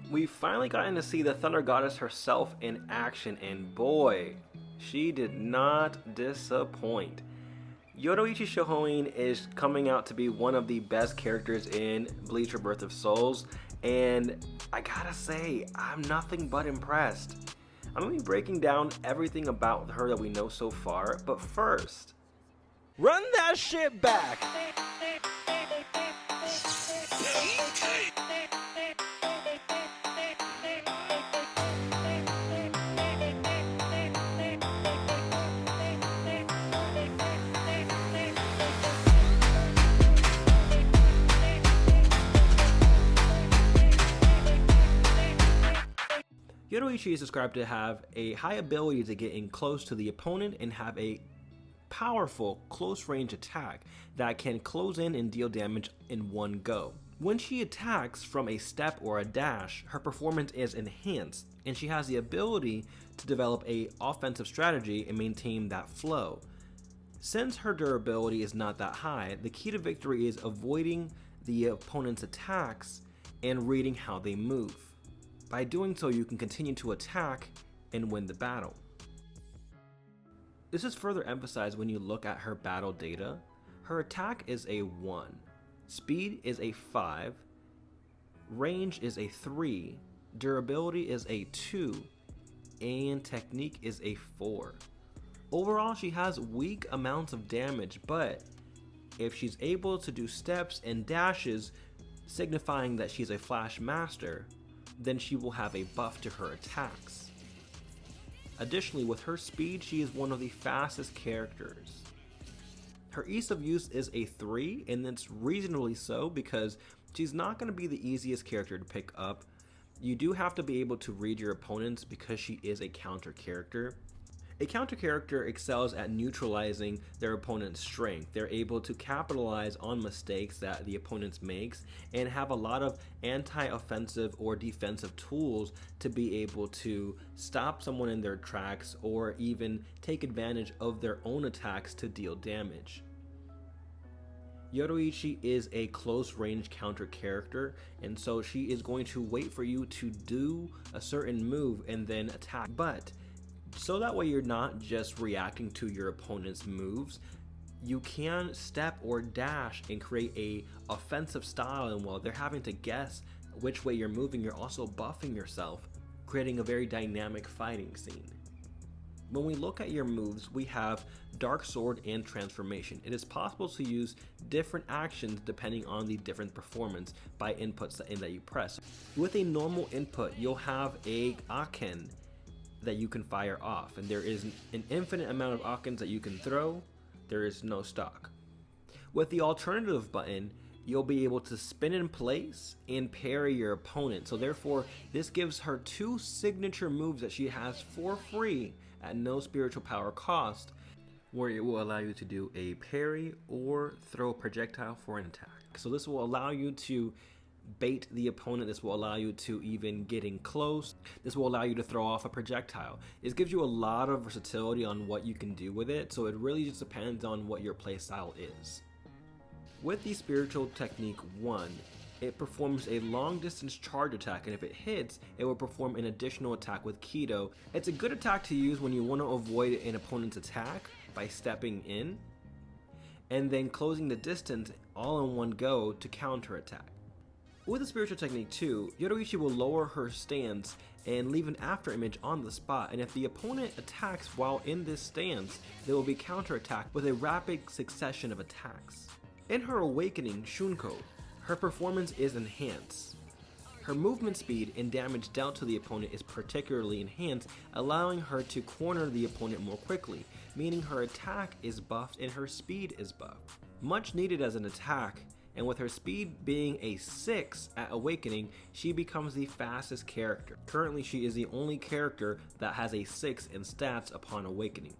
We finally gotten to see the Thunder Goddess herself in action, and boy, she did not disappoint. Yoruichi Shohoin is coming out to be one of the best characters in Bleach Rebirth of Souls, and I gotta say, I'm nothing but impressed. I'm gonna be breaking down everything about her that we know so far, but first, run that shit back! Yoruichi is described to have a high ability to get in close to the opponent and have a powerful close range attack that can close in and deal damage in one go. When she attacks from a step or a dash, her performance is enhanced, and she has the ability to develop a offensive strategy and maintain that flow. Since her durability is not that high, the key to victory is avoiding the opponent's attacks and reading how they move. By doing so, you can continue to attack and win the battle. This is further emphasized when you look at her battle data. Her attack is a 1, speed is a 5, range is a 3, durability is a 2, and technique is a 4. Overall, she has weak amounts of damage, but if she's able to do steps and dashes, signifying that she's a flash master, then she will have a buff to her attacks. Additionally, with her speed, she is one of the fastest characters. Her ease of use is a 3, and it's reasonably so because she's not going to be the easiest character to pick up. You do have to be able to read your opponents because she is a counter character. A counter character excels at neutralizing their opponent's strength. They're able to capitalize on mistakes that the opponent makes and have a lot of anti-offensive or defensive tools to be able to stop someone in their tracks or even take advantage of their own attacks to deal damage. Yoruichi is a close range counter character, and so she is going to wait for you to do a certain move and then attack. But so that way you're not just reacting to your opponent's moves, you can step or dash and create a offensive style, and while they're having to guess which way you're moving, you're also buffing yourself, creating a very dynamic fighting scene. When we look at your moves, we have Dark Sword and Transformation. It is possible to use different actions depending on the different performance by inputs that you press. With a normal input, you'll have a Aken that you can fire off, and there is an infinite amount of Akens that you can throw. There is no stock. With the alternative button, you'll be able to spin in place and parry your opponent. So therefore, this gives her 2 signature moves that she has for free at no spiritual power cost, where it will allow you to do a parry or throw a projectile for an attack. So this will allow you to bait the opponent. This will allow you to even get in close. This will allow you to throw off a projectile. It gives you a lot of versatility on what you can do with it, so it really just depends on what your playstyle is. With the Spiritual Technique 1, it performs a long distance charge attack, and if it hits, it will perform an additional attack with Kido. It's a good attack to use when you want to avoid an opponent's attack by stepping in and then closing the distance all in one go to counter attack. With the Spiritual Technique 2, Yoruichi will lower her stance and leave an after image on the spot, and if the opponent attacks while in this stance, they will be counterattacked with a rapid succession of attacks. In her Awakening, Shunko, her performance is enhanced. Her movement speed and damage dealt to the opponent is particularly enhanced, allowing her to corner the opponent more quickly, meaning her attack is buffed and her speed is buffed. Much needed as an attack, and with her speed being a 6 at Awakening, she becomes the fastest character. Currently, she is the only character that has a 6 in stats upon Awakening.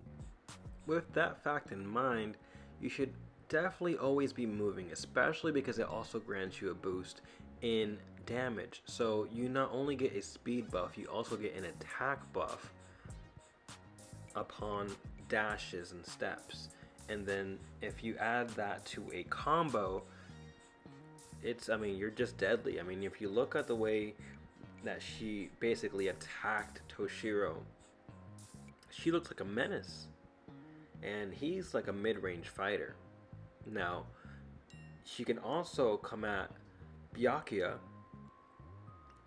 With that fact in mind, you should definitely always be moving, especially because it also grants you a boost in damage. So you not only get a speed buff, you also get an attack buff upon dashes and steps. And then if you add that to a combo, you're just deadly. I mean, if you look at the way that she basically attacked Toshiro, she looks like a menace. And he's like a mid-range fighter. Now, she can also come at Byakuya,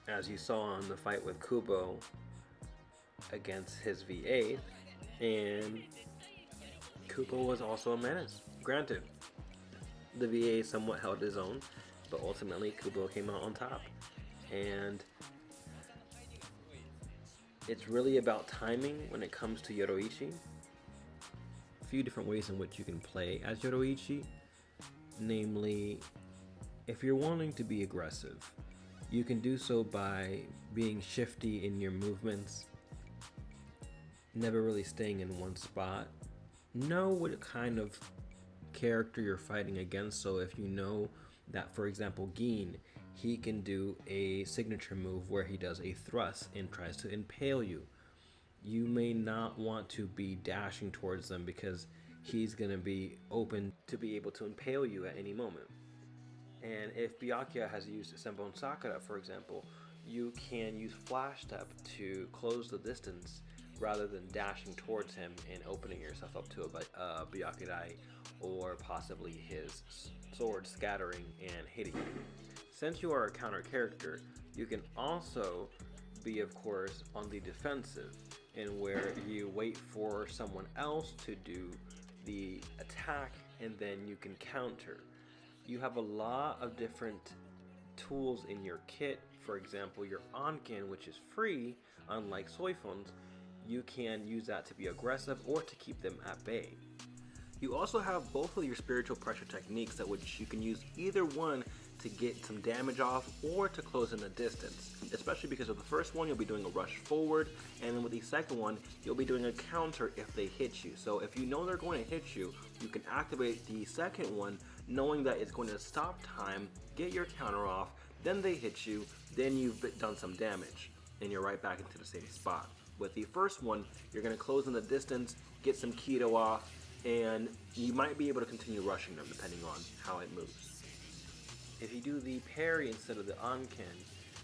as you saw in the fight with Kubo against his VA, and Kubo was also a menace. Granted, the VA somewhat held his own, but ultimately Kubo came out on top. And it's really about timing when it comes to Yoruichi. A few different ways in which you can play as Yoruichi, namely, if you're wanting to be aggressive, you can do so by being shifty in your movements, never really staying in one spot. Know what kind of character you're fighting against, so if you know that, for example, Gin, he can do a signature move where he does a thrust and tries to impale you. You may not want to be dashing towards them because he's going to be open to be able to impale you at any moment. And if Byakuya has used Senbon Sakura, for example, you can use Flash Step to close the distance rather than dashing towards him and opening yourself up to a Byakurai or possibly his sword scattering and hitting you. Since you are a counter character, you can also be, of course, on the defensive, in where you wait for someone else to do the attack and then you can counter. You have a lot of different tools in your kit. For example, your Anken, which is free, unlike Soifon's, you can use that to be aggressive or to keep them at bay. You also have both of your spiritual pressure techniques that which you can use either one to get some damage off or to close in the distance. Especially because of the first one, you'll be doing a rush forward, and then with the second one, you'll be doing a counter if they hit you. So if you know they're going to hit you, you can activate the second one knowing that it's going to stop time, get your counter off, then they hit you, then you've done some damage, and you're right back into the same spot. With the first one, you're going to close in the distance, get some keto off, and you might be able to continue rushing them depending on how it moves. If you do the parry instead of the Anken,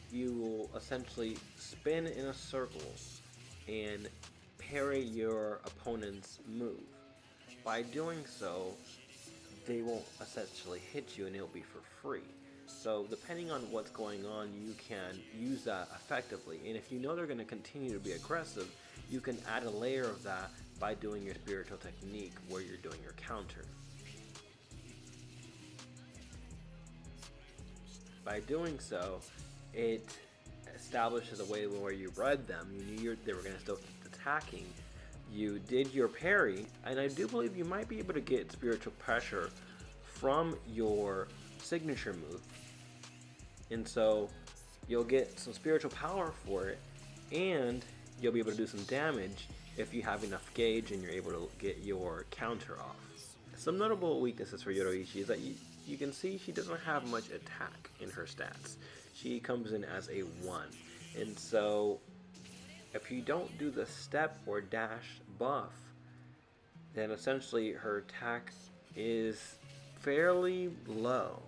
you will essentially spin in a circle and parry your opponent's move. By doing so, they won't essentially hit you and it'll be for free. So depending on what's going on, you can use that effectively. And if you know they're going to continue to be aggressive, you can add a layer of that by doing your spiritual technique where you're doing your counter. By doing so, it establishes a way where you read them. You knew they were going to still keep attacking. You did your parry, and I do believe you might be able to get spiritual pressure from your signature move. And so you'll get some spiritual power for it, and you'll be able to do some damage if you have enough gauge and you're able to get your counter off. Some notable weaknesses for Yoruichi is that you can see she doesn't have much attack in her stats. She comes in as a 1. And so if you don't do the step or dash buff, then essentially her attack is fairly low.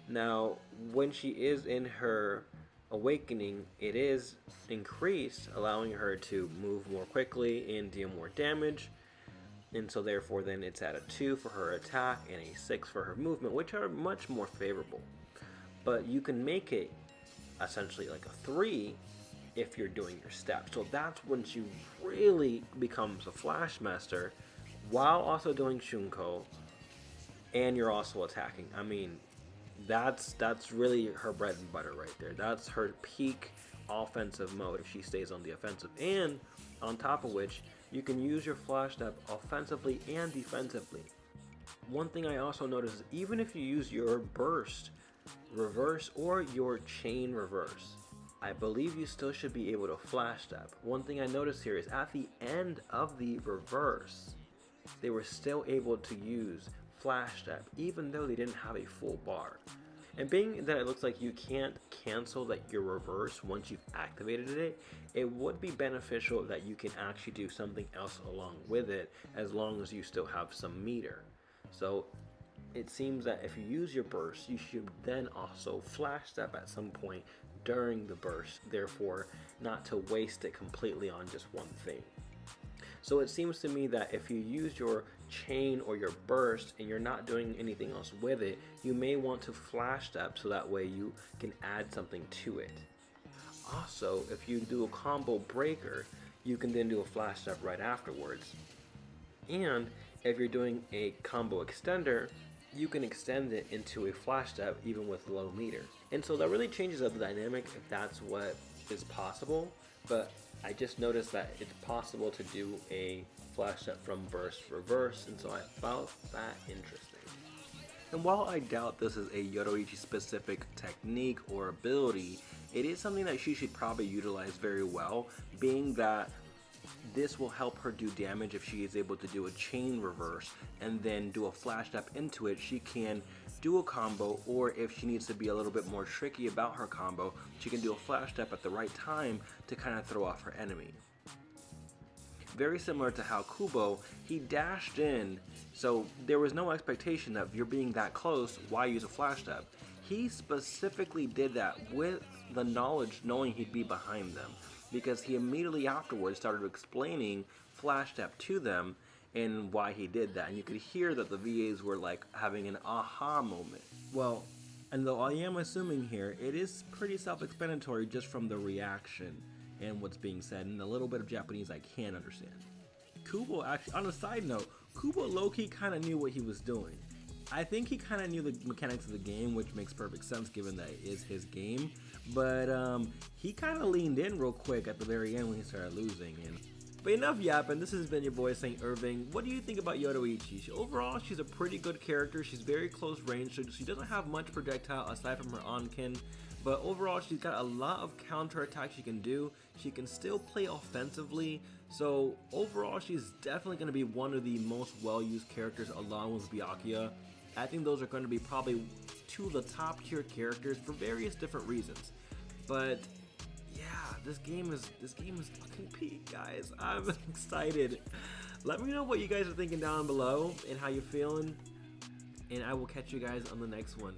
Now, when she is in her awakening, it is increased, allowing her to move more quickly and deal more damage. And so therefore then it's at a 2 for her attack and a 6 for her movement, which are much more favorable. But you can make it essentially like a 3 if you're doing your steps. So that's when she really becomes a Flash Master while also doing Shunko, and you're also attacking. I mean, that's really her bread and butter right there. That's her peak offensive mode if she stays on the offensive. And on top of which, you can use your Flash Step offensively and defensively. One thing I also noticed is even if you use your burst reverse or your chain reverse, I believe you still should be able to Flash Step. One thing I noticed here is at the end of the reverse, they were still able to use Flash Step even though they didn't have a full bar. And being that it looks like you can't cancel your reverse once you've activated it, it would be beneficial that you can actually do something else along with it as long as you still have some meter. So it seems that if you use your burst, you should then also Flash Step at some point during the burst, therefore not to waste it completely on just one thing. So it seems to me that if you use your chain or your burst and you're not doing anything else with it, you may want to flash step so that way you can add something to it. Also, if you do a combo breaker, you can then do a flash step right afterwards. And if you're doing a combo extender, you can extend it into a flash step even with low meter. And so that really changes up the dynamic if that's what is possible. But I just noticed that it's possible to do a flash step from burst reverse, and so I found that interesting. And while I doubt this is a Yoruichi specific technique or ability, it is something that she should probably utilize very well, being that this will help her do damage if she is able to do a chain reverse and then do a flash step into it. She can do a combo, or if she needs to be a little bit more tricky about her combo, she can do a flash step at the right time to kind of throw off her enemy. Very similar to how Kubo, he dashed in, so there was no expectation that if you're being that close, why use a flash step? He specifically did that with the knowledge, knowing he'd be behind them, because he immediately afterwards started explaining flash step to them and why he did that, and you could hear that the VAs were like having an aha moment. Well, and though I am assuming here, it is pretty self-explanatory just from the reaction and what's being said, and a little bit of Japanese I can understand. Kubo actually, on a side note, Kubo low-key kind of knew what he was doing. I think he kind of knew the mechanics of the game, which makes perfect sense given that it is his game, but he kind of leaned in real quick at the very end when he started losing. But enough yapping, this has been your boy Saint Irving. What do you think about Yoruichi? Overall, she's a pretty good character. She's very close range, so she doesn't have much projectile aside from her onkin. But overall, she's got a lot of counter attacks she can do. She can still play offensively. So overall, she's definitely going to be one of the most well-used characters along with Byakuya. I think those are going to be probably two of the top tier characters for various different reasons. But yeah, this game is fucking peak, guys. I'm excited. Let me know what you guys are thinking down below and how you're feeling. And I will catch you guys on the next one.